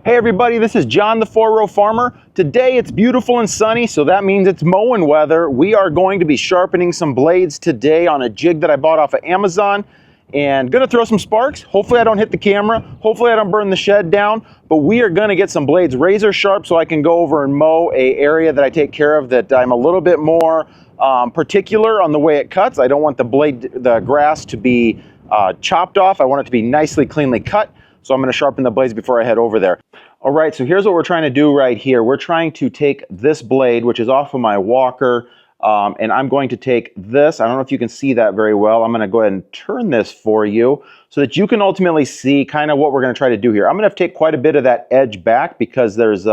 Hey everybody, this is John the 4-Row Farmer. Today it's beautiful and sunny, so that means it's mowing weather. We are going to be sharpening some blades today on a jig that I bought off of Amazon and gonna throw some sparks. Hopefully I don't hit the camera. Hopefully I don't burn the shed down, but we are gonna get some blades razor sharp so I can go over and mow a area that I take care of that I'm a little bit more particular on the way it cuts. I don't want the grass to be chopped off. I want it to be nicely, cleanly cut. So I'm going to sharpen the blades before I head over there. All right, so here's what we're trying to do right here. We're trying to take this blade, which is off of my Walker, and I'm going to take this. I don't know if you can see that very well. I'm going to go ahead and turn this for you so that you can ultimately see kind of what we're going to try to do here. I'm going to take quite a bit of that edge back because there's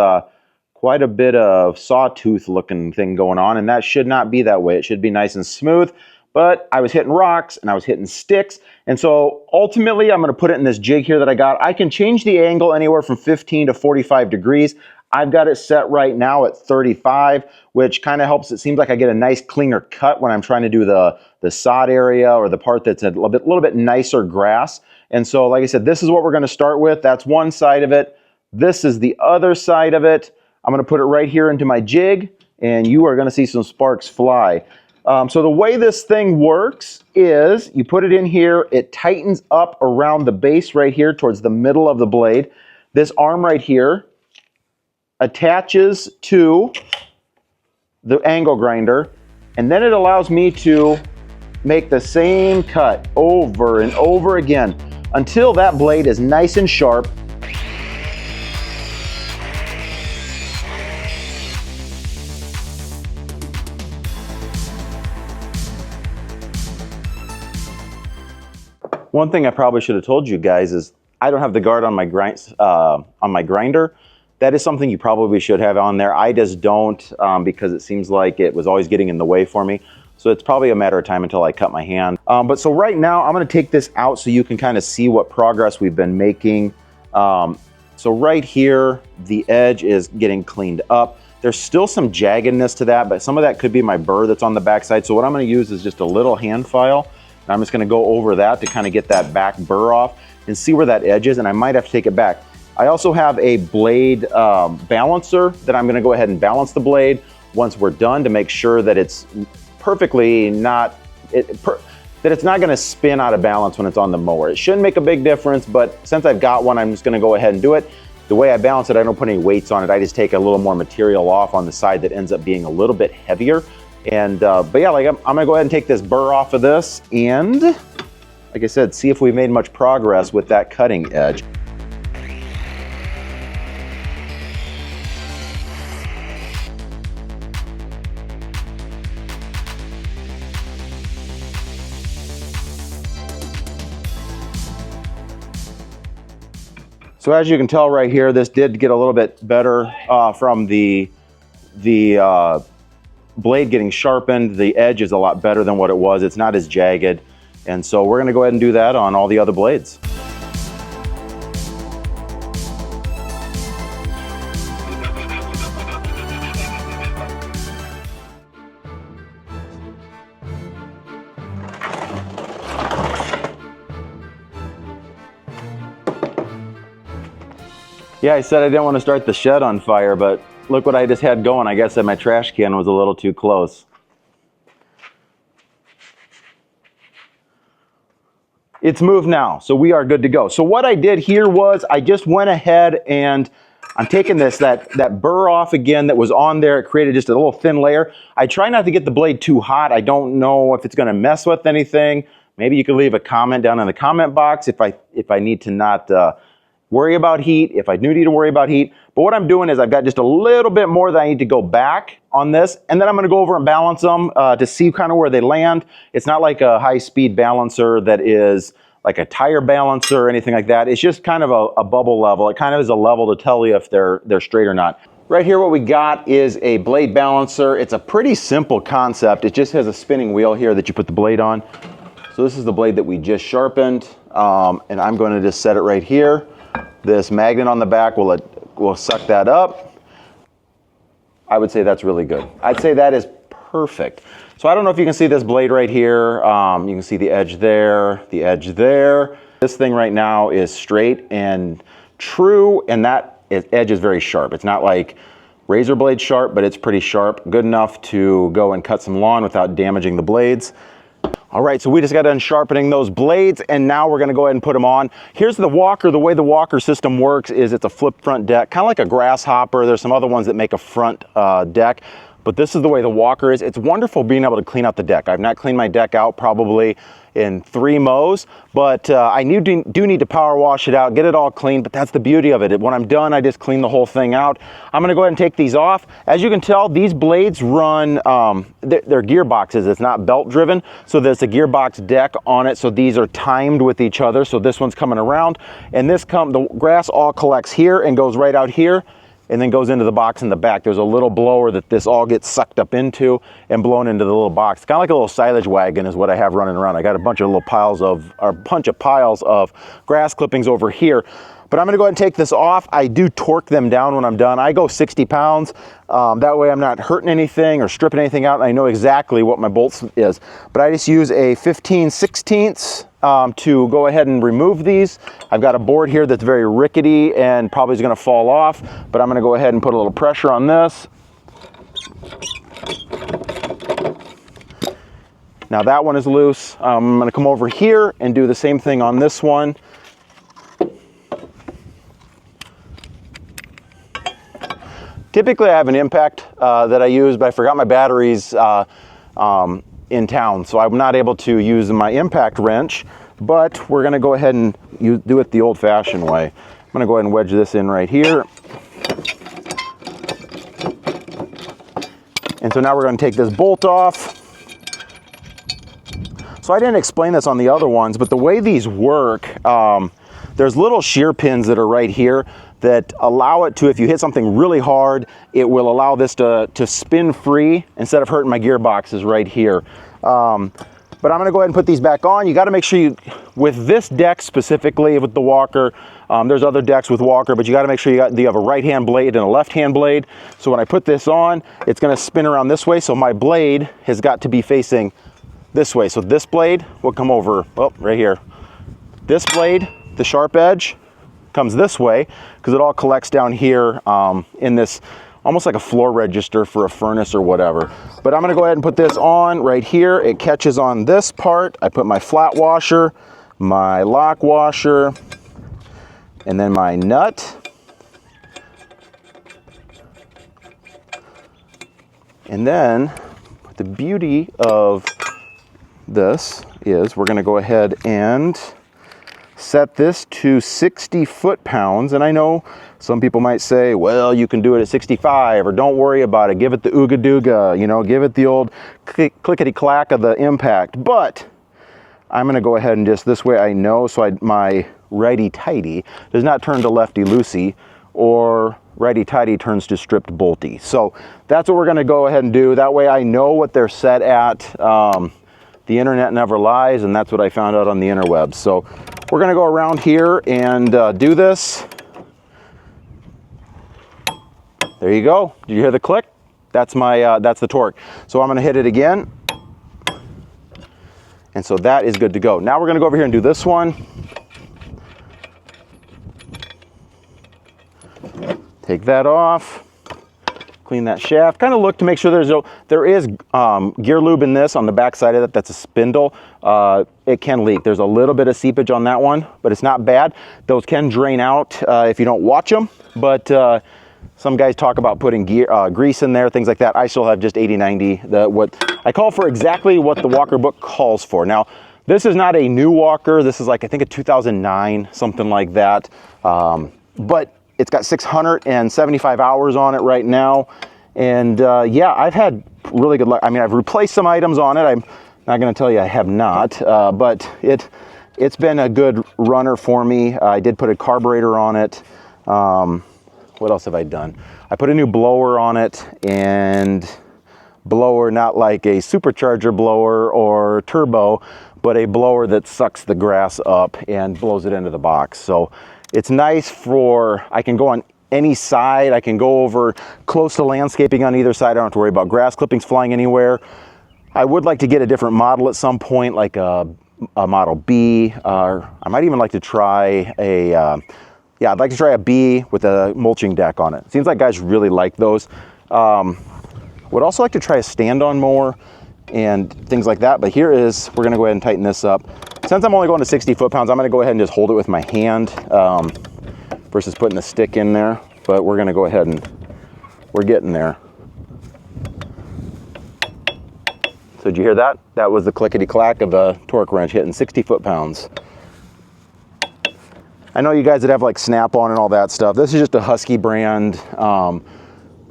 quite a bit of sawtooth looking thing going on, and that should not be that way. It should be nice and smooth. But I was hitting rocks and I was hitting sticks. And so ultimately I'm going to put it in this jig here that I got. I can change the angle anywhere from 15 to 45 degrees. I've got it set right now at 35, which kind of helps. It seems like I get a nice cleaner cut when I'm trying to do the sod area or the part that's a little bit nicer grass. And so like I said, this is what we're going to start with. That's one side of it. This is the other side of it. I'm going to put it right here into my jig and you are going to see some sparks fly. So the way this thing works is you put it in here, it tightens up around the base right here towards the middle of the blade. This arm right here attaches to the angle grinder, and then it allows me to make the same cut over and over again until that blade is nice and sharp. One thing I probably should have told you guys is I don't have the guard on my grinder. That is something you probably should have on there. I just don't because it seems like it was always getting in the way for me. So it's probably a matter of time until I cut my hand. But so right now I'm going to take this out so you can kind of see what progress we've been making. So right here, the edge is getting cleaned up. There's still some jaggedness to that, but some of that could be my burr that's on the backside. So what I'm going to use is just a little hand file. I'm just going to go over that to kind of get that back burr off and see where that edge is, and I might have to take it back. I also have a blade balancer that I'm going to go ahead and balance the blade once we're done to make sure that it's perfectly not, that it's not going to spin out of balance when it's on the mower. It shouldn't make a big difference, but since I've got one, I'm just going to go ahead and do it. The way I balance it, I don't put any weights on it. I just take a little more material off on the side that ends up being a little bit heavier. And but yeah, like I'm gonna go ahead and take this burr off of this and, like I said, see if we've made much progress with that cutting edge. So as you can tell right here, this did get a little bit better from the blade getting sharpened. The edge is a lot better than what it was. It's not as jagged. And so we're going to go ahead and do that on all the other blades. Yeah, I said I didn't want to start the shed on fire, but look what I just had going. I guess that my trash can was a little too close. It's moved now, so we are good to go. So what I did here was I just went ahead and I'm taking that burr off again that was on there. It created just a little thin layer. I try not to get the blade too hot. I don't know if it's going to mess with anything. Maybe you could leave a comment down in the comment box if I need to not worry about heat, if I do need to worry about heat. But what I'm doing is I've got just a little bit more that I need to go back on this, and then I'm gonna go over and balance them to see kind of where they land. It's not like a high-speed balancer that is like a tire balancer or anything like that. It's just kind of a bubble level. It kind of is a level to tell you if they're straight or not. Right here what we got is a blade balancer. It's a pretty simple concept. It just has a spinning wheel here that you put the blade on. So this is the blade that we just sharpened, and I'm going to just set it right here. This magnet on the back will suck that up. I would say that's really good. I'd say that is perfect. So I don't know if you can see this blade right here. You can see the edge there, the edge there. This thing right now is straight and true, and that edge is very sharp. It's not like razor blade sharp, but it's pretty sharp, good enough to go and cut some lawn without damaging the blades. All right, so we just got done sharpening those blades, and now we're gonna go ahead and put them on. Here's the walker. The way the walker system works is it's a flip front deck, kind of like a grasshopper. There's some other ones that make a front deck, but this is the way the walker is. It's wonderful being able to clean out the deck. I've not cleaned my deck out probably in 3 mows, but I do need to power wash it out, get it all clean, but that's the beauty of it. When I'm done, I just clean the whole thing out. I'm gonna go ahead and take these off. As you can tell, these blades run, they're gearboxes. It's not belt driven, so there's a gearbox deck on it, so these are timed with each other. So this one's coming around, and the grass all collects here and goes right out here, and then goes into the box in the back. There's a little blower that this all gets sucked up into and blown into the little box. Kind of like a little silage wagon is what I have running around. I got a bunch of piles of grass clippings over here. But I'm gonna go ahead and take this off. I do torque them down when I'm done. I go 60 pounds. That way I'm not hurting anything or stripping anything out, and I know exactly what my bolts is. But I just use a 15/16 to go ahead and remove these. I've got a board here that's very rickety and probably is gonna fall off, but I'm gonna go ahead and put a little pressure on this. Now that one is loose. I'm gonna come over here and do the same thing on this one. Typically I have an impact that I use, but I forgot my batteries in town, so I'm not able to use my impact wrench, but we're gonna go ahead and do it the old-fashioned way. I'm gonna go ahead and wedge this in right here. And so now we're gonna take this bolt off. So I didn't explain this on the other ones, but the way these work, there's little shear pins that are right here that allow it to, if you hit something really hard, it will allow this to spin free instead of hurting my gearboxes right here. But I'm gonna go ahead and put these back on. You gotta make sure with this deck specifically, with the walker, there's other decks with walker, but you gotta make sure you have a right-hand blade and a left-hand blade. So when I put this on, it's gonna spin around this way, so my blade has got to be facing this way. So this blade will come over, well, right here. This blade, the sharp edge, comes this way because it all collects down here in this almost like a floor register for a furnace or whatever. But I'm gonna go ahead and put this on right here. It catches on this part. I put my flat washer, my lock washer, and then my nut. And then the beauty of this is we're gonna go ahead and set this to 60 foot-pounds, and I know some people might say, well, you can do it at 65, or don't worry about it, give it the ooga-dooga, you know, give it the old clickety-clack of the impact. But I'm gonna go ahead and just, this way I know, so my righty-tighty does not turn to lefty-loosey, or righty-tighty turns to stripped bolty. So that's what we're gonna go ahead and do. That way I know what they're set at. The internet never lies, and that's what I found out on the interwebs. So we're gonna go around here and do this. There you go. Did you hear the click? That's the torque. So I'm gonna hit it again. And so that is good to go. Now we're gonna go over here and do this one. Take that off. Clean that shaft. Kind of look to make sure there is gear lube in this on the back side of it. That's a spindle. It can leak. There's a little bit of seepage on that one, but it's not bad. Those can drain out if you don't watch them. But some guys talk about putting grease in there, things like that. I still have just 80/90. What I call for exactly what the Walker book calls for. Now, this is not a new walker. This is like, I think, a 2009, something like that. But it's got 675 hours on it right now. And yeah, I've had really good luck. I mean, I've replaced some items on it. I'm not gonna tell you I have not, but it's been a good runner for me. I did put a carburetor on it. What else have I done? I put a new blower on it, and blower, not like a supercharger blower or turbo, but a blower that sucks the grass up and blows it into the box. So it's nice I can go on any side. I can go over close to landscaping on either side. I don't have to worry about grass clippings flying anywhere. I would like to get a different model at some point, like a Model B, or I might even like to try a yeah, I'd like to try a B with a mulching deck on it. Seems like guys really like those. Would also like to try a stand-on mower and things like that, but here is, we're gonna go ahead and tighten this up. Since I'm only going to 60 foot-pounds, I'm gonna go ahead and just hold it with my hand versus putting the stick in there, but we're gonna go ahead and, we're getting there. So did you hear that? That was the clickety-clack of the torque wrench hitting 60 foot-pounds. I know you guys that have like Snap-on and all that stuff. This is just a Husky brand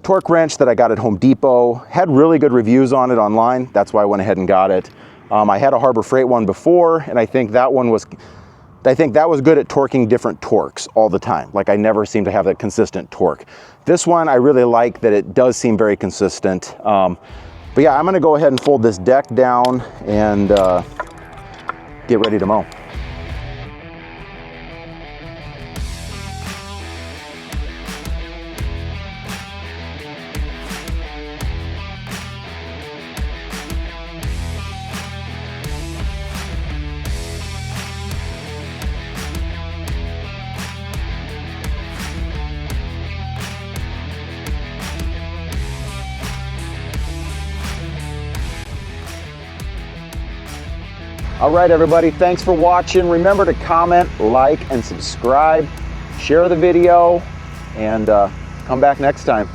torque wrench that I got at Home Depot. Had really good reviews on it online. That's why I went ahead and got it. I had a Harbor Freight one before, and I think that one was, good at torquing different torques all the time. Like I never seem to have that consistent torque. This one, I really like that it does seem very consistent. But yeah, I'm gonna go ahead and fold this deck down and get ready to mow. All right, everybody, thanks for watching. Remember to comment, like, and subscribe. Share the video, and come back next time.